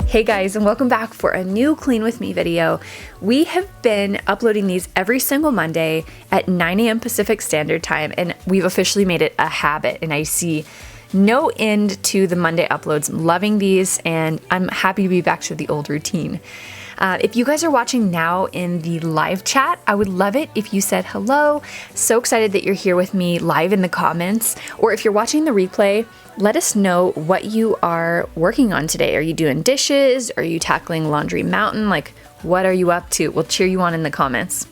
Hey guys, and welcome back for a new Clean With Me video. We have been uploading these every single Monday at 9 a.m. Pacific Standard Time, and we've officially made it a habit, and I see no end to the Monday uploads. I'm loving these, and I'm happy to be back to the old routine. If you guys are watching now in the live chat, I would love it if you said hello. So excited that you're here with me live in the comments. Or if you're watching the replay, let us know what you are working on today. Are you doing dishes? Are you tackling laundry mountain? Like, what are you up to? We'll cheer you on in the comments.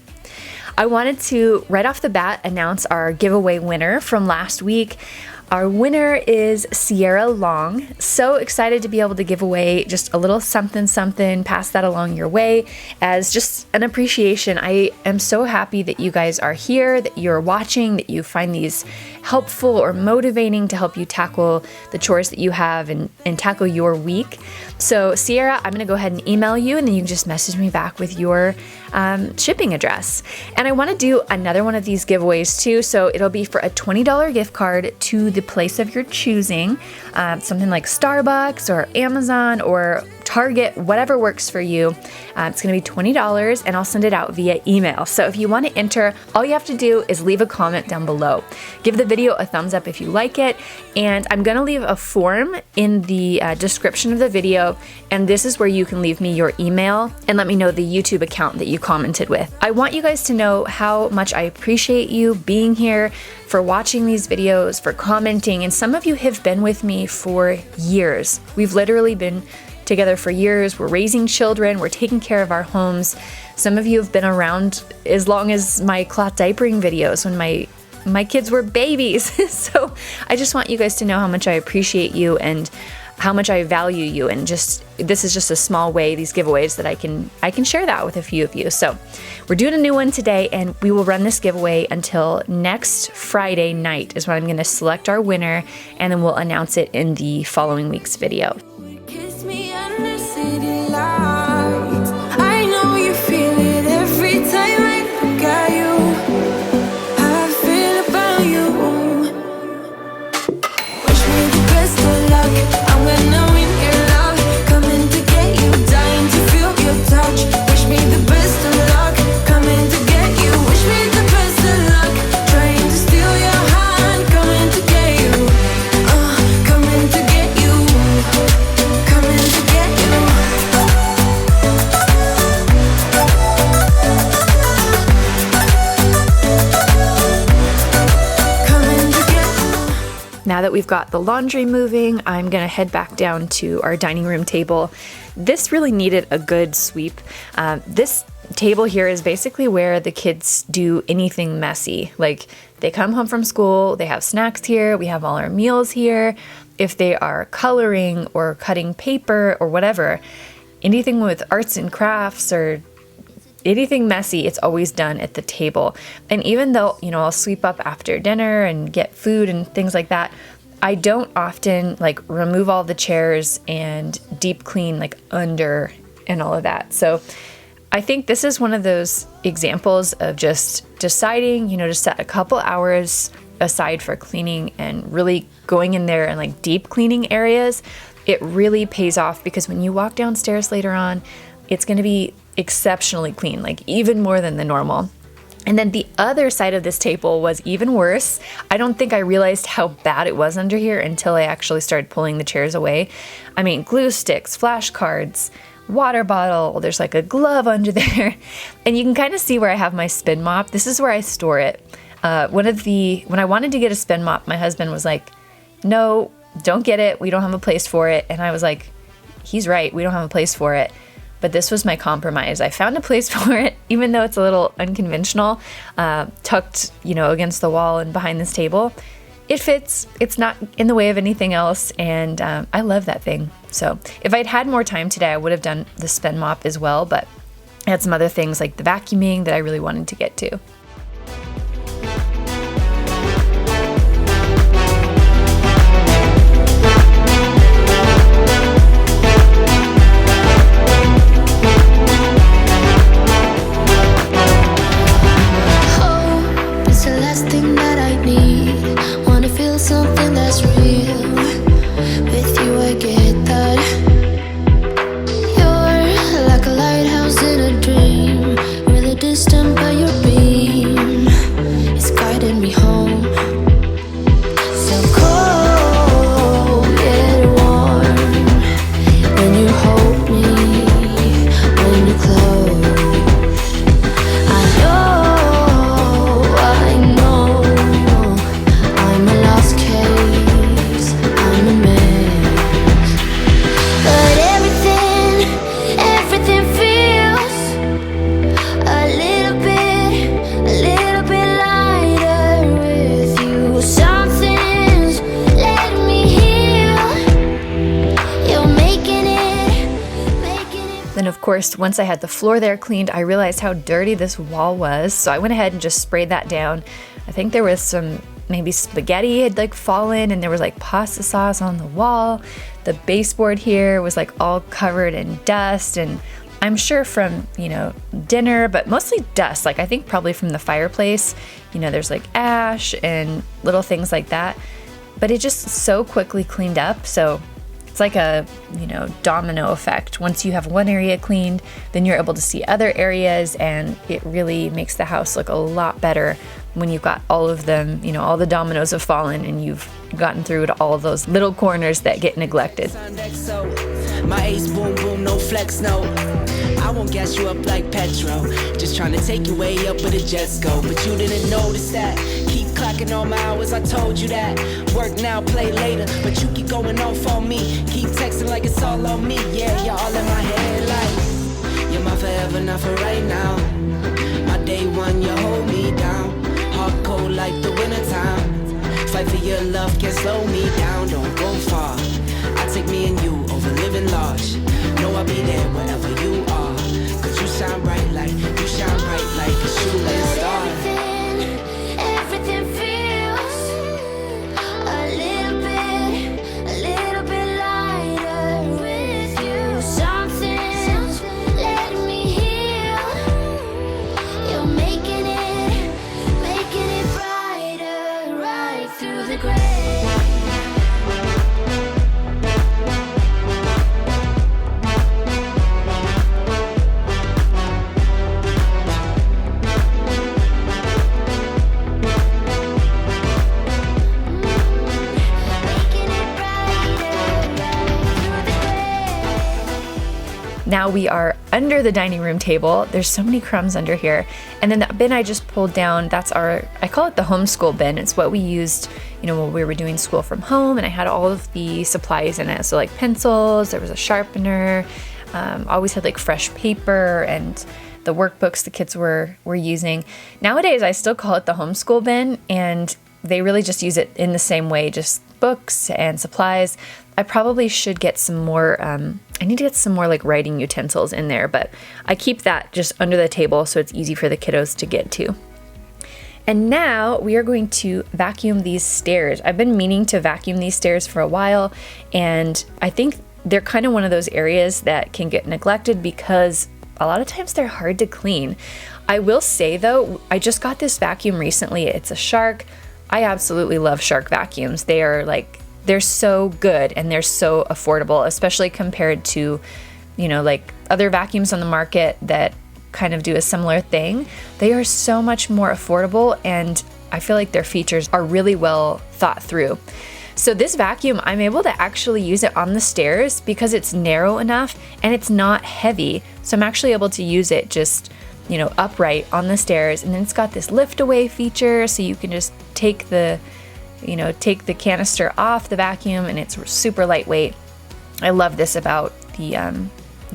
I wanted to, right off the bat, announce our giveaway winner from last week. Our winner is Sierra Long. So excited to be able to give away just a little something, pass that along your way as just an appreciation. I am so happy that you guys are here, that you're watching, that you find these helpful or motivating to help you tackle the chores that you have and tackle your week. So Sierra, I'm gonna go ahead and email you, and then you can just message me back with your shipping address. And I wanna do another one of these giveaways too, so it'll be for a $20 gift card to the place of your choosing, something like Starbucks or Amazon or Target, whatever works for you. It's gonna be $20, and I'll send it out via email. So if you wanna enter, all you have to do is leave a comment down below. Give the video a thumbs up if you like it, and I'm gonna leave a form in the description of the video, and this is where you can leave me your email and let me know the YouTube account that you commented with. I want you guys to know how much I appreciate you being here, for watching these videos, for commenting, and some of you have been with me for years. We've literally been together for years. We're raising children, we're taking care of our homes. Some of you have been around as long as my cloth diapering videos when my kids were babies. So I just want you guys to know how much I appreciate you and how much I value you, and just this is just a small way, these giveaways, that I can share that with a few of you. So we're doing a new one today, and we will run this giveaway until next Friday night is when I'm going to select our winner, and then we'll announce it in the following week's video. Kiss me under city lights. I know you feel it every time I look at you. How I feel about you. Wish me the best of luck. I'm gonna win your love. Coming to get you, dying to feel your touch. Wish me the best of luck. Coming to get you. Wish me the best of luck. Trying to steal your hand. Coming to get you. Coming to get you. Coming to get you. Coming to get you. Now that we've got the laundry moving, I'm gonna head back down to our dining room table. This really needed a good sweep. This table here is basically where the kids do anything messy. Like, they come home from school, they have snacks here, we have all our meals here. If they are coloring or cutting paper or whatever, anything with arts and crafts or anything messy, it's always done at the table. And even though, I'll sweep up after dinner and get food and things like that, I don't often remove all the chairs and deep clean under and all of that. So I think this is one of those examples of just deciding, to set a couple hours aside for cleaning and really going in there and deep cleaning areas. It really pays off, because when you walk downstairs later on, it's going to be exceptionally clean, even more than the normal. And then the other side of this table was even worse. I don't think I realized how bad it was under here until I actually started pulling the chairs away. I mean, glue sticks, flashcards, water bottle, there's a glove under there. And you can kind of see where I have my spin mop. This is where I store it. When I wanted to get a spin mop, my husband was like, no, don't get it. We don't have a place for it. And I was like, he's right. We don't have a place for it. But this was my compromise. I found a place for it, even though it's a little unconventional, tucked, against the wall and behind this table. It fits. It's not in the way of anything else. And I love that thing. So if I'd had more time today, I would have done the spin mop as well. But I had some other things like the vacuuming that I really wanted to get to. Something that's real. With you I get that. And of course, once I had the floor there cleaned, I realized how dirty this wall was. So I went ahead and just sprayed that down. I think there was some, maybe spaghetti had like fallen and there was like pasta sauce on the wall. The baseboard here was like all covered in dust, and I'm sure from, you know, dinner, but mostly dust. Like I think probably from the fireplace, you know, there's like ash and little things like that. But it just so quickly cleaned up. So it's like a, you know, domino effect. Once you have one area cleaned, then you're able to see other areas, and it really makes the house look a lot better when you've got all of them, you know, all the dominoes have fallen and you've gotten through to all of those little corners that get neglected. My ace boom boom, no flex, no. I won't gas you up like petrol. Just trying to take you way up where the jets go. But you didn't notice that. Keep clocking all my hours, I told you that. Work now, play later. But you keep going off on me. Keep texting like it's all on me. Yeah, you're all in my head like you're my forever, not for right now. My day one, you hold me down. Hard cold like the wintertime. Fight for your love, can't slow me down. Don't go far. I take me and you over living large. Know I'll be there wherever you are. Cause you shine bright like a shooting star. Everything feels a little bit lighter with you. Something's letting me heal. You're making it brighter right through the gray. Now we are under the dining room table. There's so many crumbs under here. And then the bin I just pulled down, that's our, I call it the homeschool bin. It's what we used, you know, when we were doing school from home, and I had all of the supplies in it. So like pencils, there was a sharpener, always had like fresh paper and the workbooks the kids were using. Nowadays, I still call it the homeschool bin, and they really just use it in the same way, just books and supplies. I probably should get some more, I need to get some more like writing utensils in there, but I keep that just under the table so it's easy for the kiddos to get to. And now we are going to vacuum these stairs. I've been meaning to vacuum these stairs for a while, and I think they're kind of one of those areas that can get neglected because a lot of times they're hard to clean. I will say though, I just got this vacuum recently. It's a Shark. I absolutely love Shark vacuums. They are like, they're so good and they're so affordable, especially compared to, you know, like other vacuums on the market that kind of do a similar thing. They are so much more affordable, and I feel like their features are really well thought through. So this vacuum, I'm able to actually use it on the stairs because it's narrow enough and it's not heavy. So I'm actually able to use it just, you know, upright on the stairs. And then it's got this lift away feature, so you can just take the canister off the vacuum, and it's super lightweight. I love this about the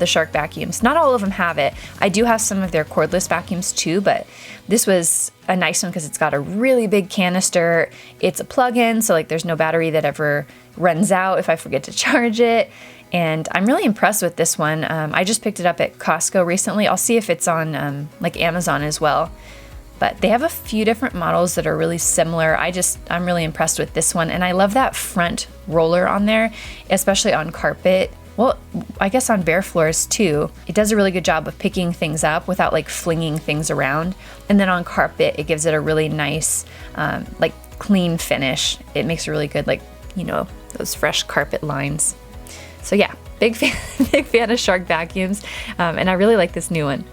Shark vacuums. Not all of them have it. I do have some of their cordless vacuums too, but this was a nice one because it's got a really big canister. It's a plug-in, so like there's no battery that ever runs out if I forget to charge it. And I'm really impressed with this one. I just picked it up at Costco recently. I'll see if it's on like Amazon as well. But they have a few different models that are really similar. I'm really impressed with this one. And I love that front roller on there, especially on carpet. Well, I guess on bare floors too. It does a really good job of picking things up without like flinging things around. And then on carpet, it gives it a really nice, like clean finish. It makes a really good, like, you know, those fresh carpet lines. So yeah, big fan of Shark vacuums. And I really like this new one.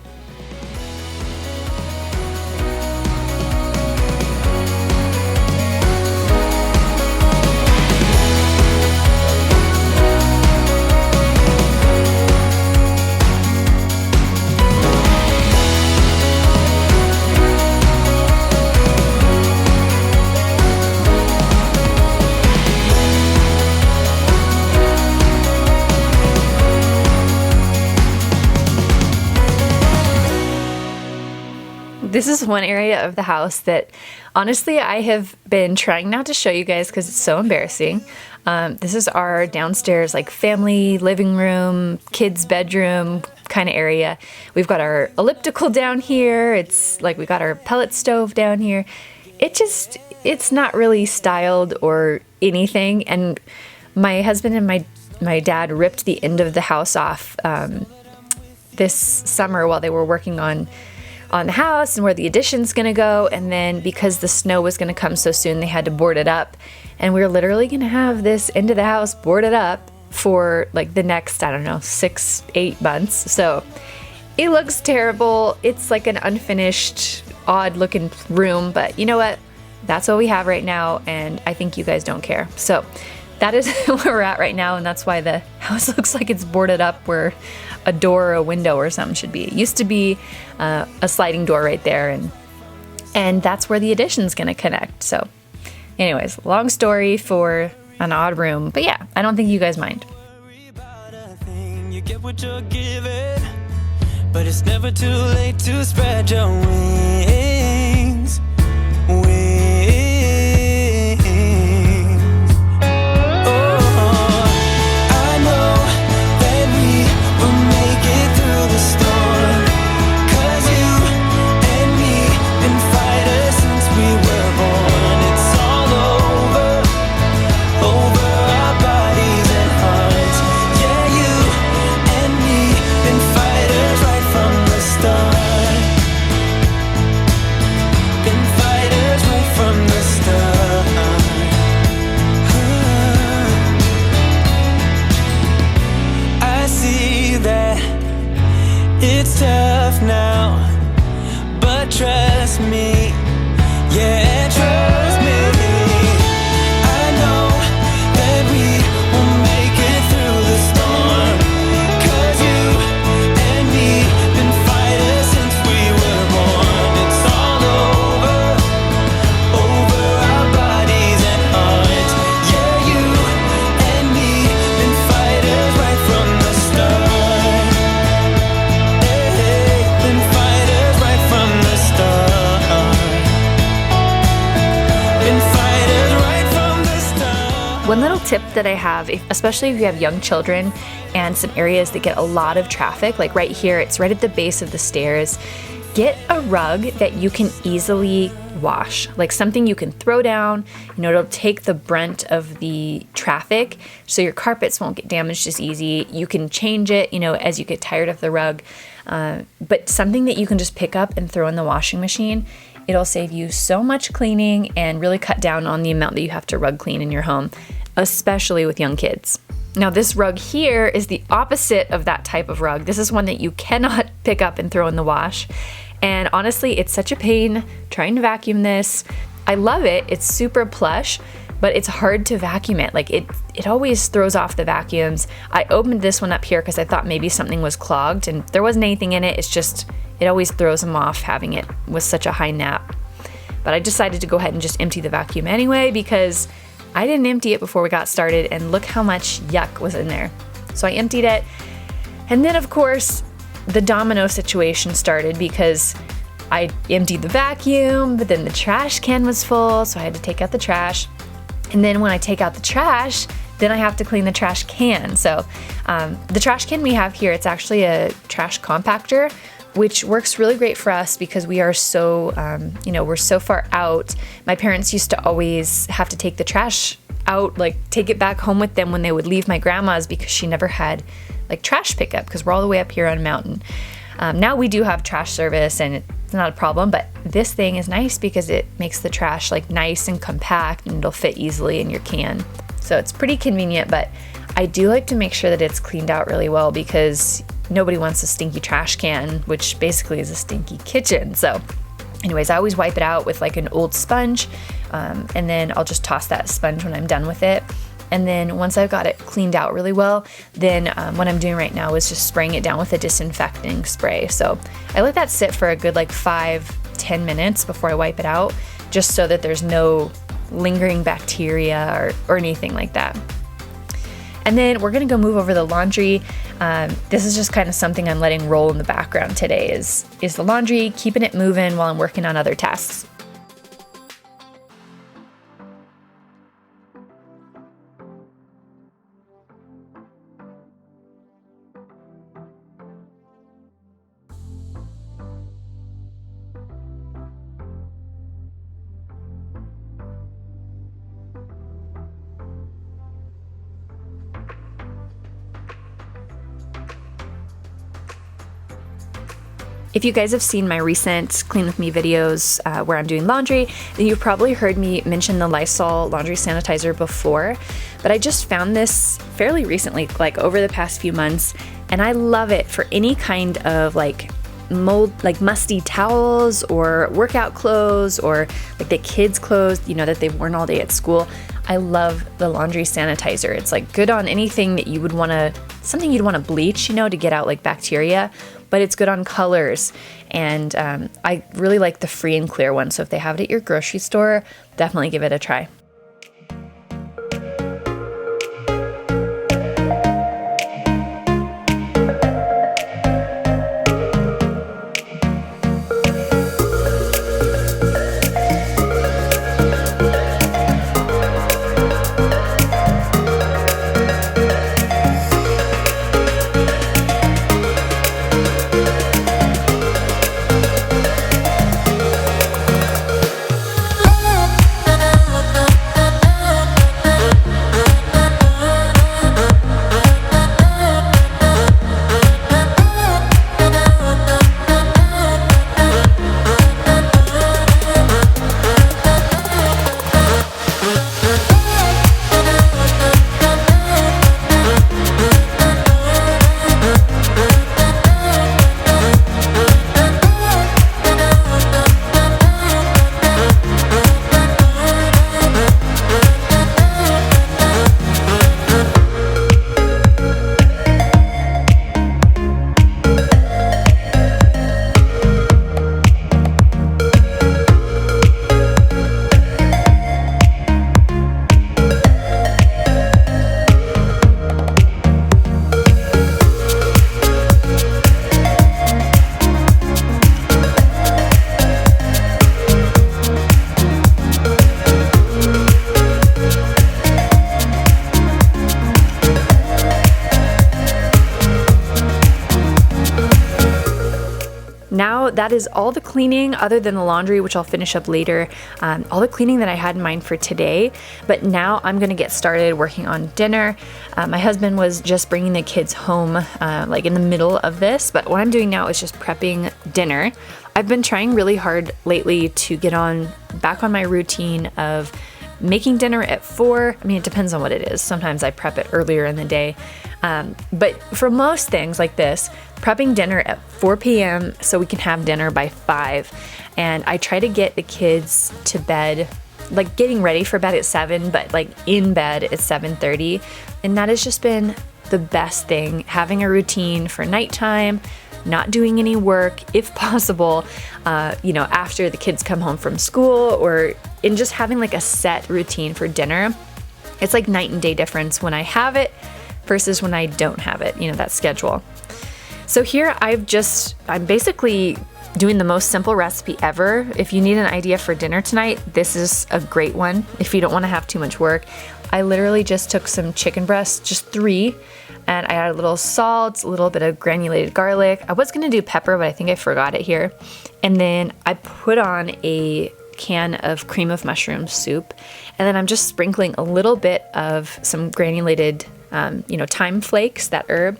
This is one area of the house that honestly I have been trying not to show you guys because it's so embarrassing. This is our downstairs like family living room, kids bedroom, kind of area. We've got our elliptical down here. It's like we got our pellet stove down here. It's not really styled or anything. And my husband and my dad ripped the end of the house off this summer while they were working on the house and where the addition's gonna go. And then because the snow was gonna come so soon, they had to board it up. And we're literally gonna have this end of the house boarded up for like the next, I don't know, 6-8 months. So it looks terrible. It's like an unfinished, odd looking room, but you know what? That's what we have right now, and I think you guys don't care. So that is where we're at right now, and that's why the house looks like it's boarded up where a door or a window or something should be. It used to be a sliding door right there, and that's where the addition's gonna connect. So anyways, long story for an odd room, but yeah, I don't think you guys mind. You get what you're given, but it's never too late to spread your wings. It's tough now, but trust me, yeah, trust me. I know that we will make it through the storm, 'cause you and me been fighters since we were born. It's all over our bodies and hearts. Yeah, you and me been fighters right from the start. One little tip that I have, especially if you have young children and some areas that get a lot of traffic, like right here, it's right at the base of the stairs, get a rug that you can easily wash, like something you can throw down, it'll take the brunt of the traffic so your carpets won't get damaged as easy. You can change it, as you get tired of the rug, but something that you can just pick up and throw in the washing machine. It'll save you so much cleaning and really cut down on the amount that you have to rug clean in your home, especially with young kids. Now this rug here is the opposite of that type of rug. This is one that you cannot pick up and throw in the wash. And honestly, it's such a pain trying to vacuum this. I love it. It's super plush, but it's hard to vacuum it. Like it always throws off the vacuums. I opened this one up here because I thought maybe something was clogged, and there wasn't anything in it. It's just, it always throws them off having it with such a high nap. But I decided to go ahead and just empty the vacuum anyway because I didn't empty it before we got started, and look how much yuck was in there. So I emptied it, and then of course the domino situation started because I emptied the vacuum, but then the trash can was full, so I had to take out the trash. And then when I take out the trash, then I have to clean the trash can. So the trash can we have here, it's actually a trash compactor, which works really great for us because we are so, we're so far out. My parents used to always have to take the trash out, like take it back home with them when they would leave my grandma's because she never had like trash pickup because we're all the way up here on a mountain. Now we do have trash service and it's not a problem, but this thing is nice because it makes the trash like nice and compact and it'll fit easily in your can. So it's pretty convenient, but I do like to make sure that it's cleaned out really well because nobody wants a stinky trash can, which basically is a stinky kitchen. So anyways, I always wipe it out with like an old sponge, and then I'll just toss that sponge when I'm done with it. And then once I've got it cleaned out really well, then what I'm doing right now is just spraying it down with a disinfecting spray. So I let that sit for a good like 5-10 minutes before I wipe it out, just so that there's no lingering bacteria or anything like that. And then we're gonna go move over the laundry. This is just kind of something I'm letting roll in the background today is the laundry, keeping it moving while I'm working on other tasks. If you guys have seen my recent Clean With Me videos where I'm doing laundry, then you've probably heard me mention the Lysol laundry sanitizer before, but I just found this fairly recently, like over the past few months, and I love it for any kind of like musty towels or workout clothes or like the kids' clothes, you know, that they've worn all day at school. I love the laundry sanitizer. It's like good on anything that you would want to, something you'd want to bleach, you know, to get out like bacteria, but it's good on colors. And I really like the free and clear one. So if they have it at your grocery store, definitely give it a try. Now that is all the cleaning other than the laundry, which I'll finish up later, all the cleaning that I had in mind for today. But now I'm gonna get started working on dinner. My husband was just bringing the kids home like in the middle of this, but what I'm doing now is just prepping dinner. I've been trying really hard lately to get back on my routine of making dinner at 4. I mean, it depends on what it is. Sometimes I prep it earlier in the day. But for most things like this, prepping dinner at 4 p.m. so we can have dinner by 5. And I try to get the kids to bed, like getting ready for bed at 7, but like in bed at 7:30. And that has just been the best thing, having a routine for nighttime, not doing any work if possible, after the kids come home from school, or in just having like a set routine for dinner. It's like night and day difference when I have it versus when I don't have it, that schedule. So here I'm basically doing the most simple recipe ever. If you need an idea for dinner tonight, this is a great one. If you don't want to have too much work, I literally just took some chicken breasts, just 3, and I added a little salt, a little bit of granulated garlic. I was going to do pepper, but I think I forgot it here. And then I put on a can of cream of mushroom soup, and then I'm just sprinkling a little bit of some granulated thyme flakes, that herb,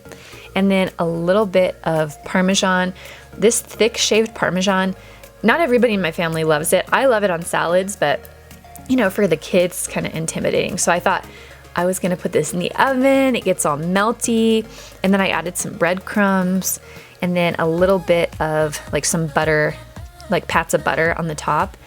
and then a little bit of Parmesan. This thick shaved Parmesan, not everybody in my family loves it. I love it on salads, but for the kids, it's kind of intimidating. So I thought I was gonna put this in the oven. It gets all melty, and then I added some breadcrumbs, and then a little bit of like some butter, like pats of butter on the top.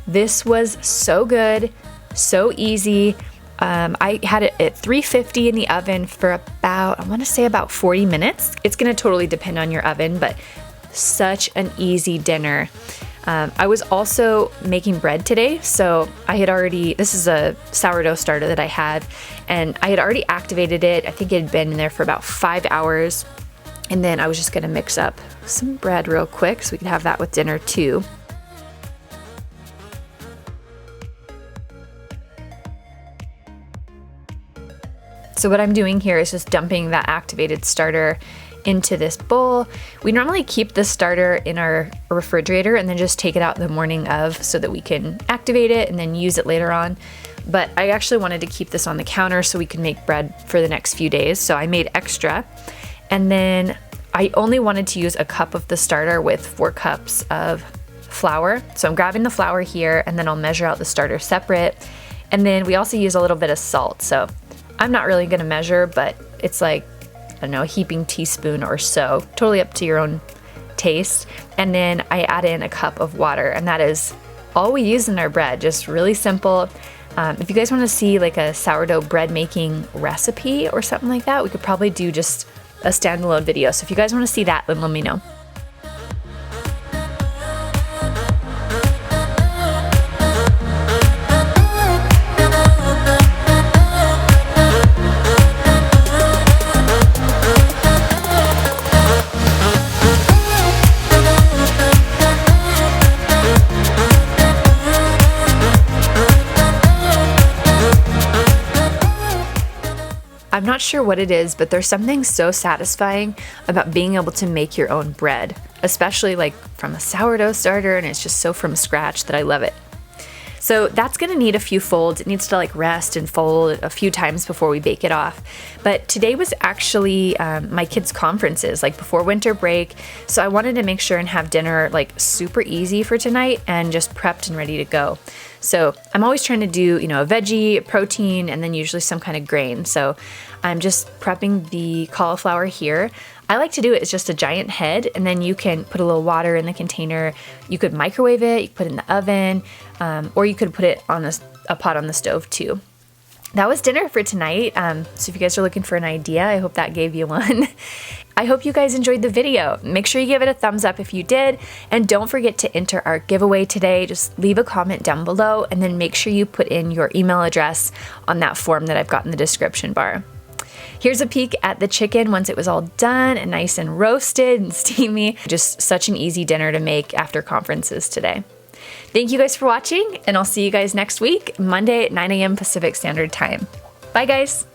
This was so good, so easy. I had it at 350 in the oven for about 40 minutes. It's gonna totally depend on your oven, but such an easy dinner. I was also making bread today, so this is a sourdough starter that I had, and I had already activated it. I think it had been in there for about 5 hours, and then I was just gonna mix up some bread real quick so we could have that with dinner too. So what I'm doing here is just dumping that activated starter into this bowl. We normally keep the starter in our refrigerator and then just take it out the morning of so that we can activate it and then use it later on. But I actually wanted to keep this on the counter so we could make bread for the next few days. So I made extra. And then I only wanted to use a cup of the starter with 4 cups of flour. So I'm grabbing the flour here, and then I'll measure out the starter separate. And then we also use a little bit of salt. So I'm not really gonna measure, but it's like, I don't know, a heaping teaspoon or so, totally up to your own taste. And then I add in a cup of water, and that is all we use in our bread, just really simple. If you guys want to see like a sourdough bread making recipe or something like that, we could probably do just a standalone video. So if you guys want to see that, then let me know. I'm not sure what it is, but there's something so satisfying about being able to make your own bread, especially like from a sourdough starter, and it's just so from scratch that I love it. So that's gonna need a few folds. It needs to like rest and fold a few times before we bake it off. But today was actually my kids' conferences, like before winter break. So I wanted to make sure and have dinner like super easy for tonight and just prepped and ready to go. So I'm always trying to do, you know, a veggie, a protein, and then usually some kind of grain. So I'm just prepping the cauliflower here. I like to do it as just a giant head, and then you can put a little water in the container. You could microwave it, you could put it in the oven, or you could put it on a pot on the stove too. That was dinner for tonight. So if you guys are looking for an idea, I hope that gave you one. I hope you guys enjoyed the video. Make sure you give it a thumbs up if you did, and don't forget to enter our giveaway today. Just leave a comment down below, and then make sure you put in your email address on that form that I've got in the description bar. Here's a peek at the chicken once it was all done and nice and roasted and steamy. Just such an easy dinner to make after conferences today. Thank you guys for watching, and I'll see you guys next week, Monday at 9 a.m. Pacific Standard Time. Bye guys.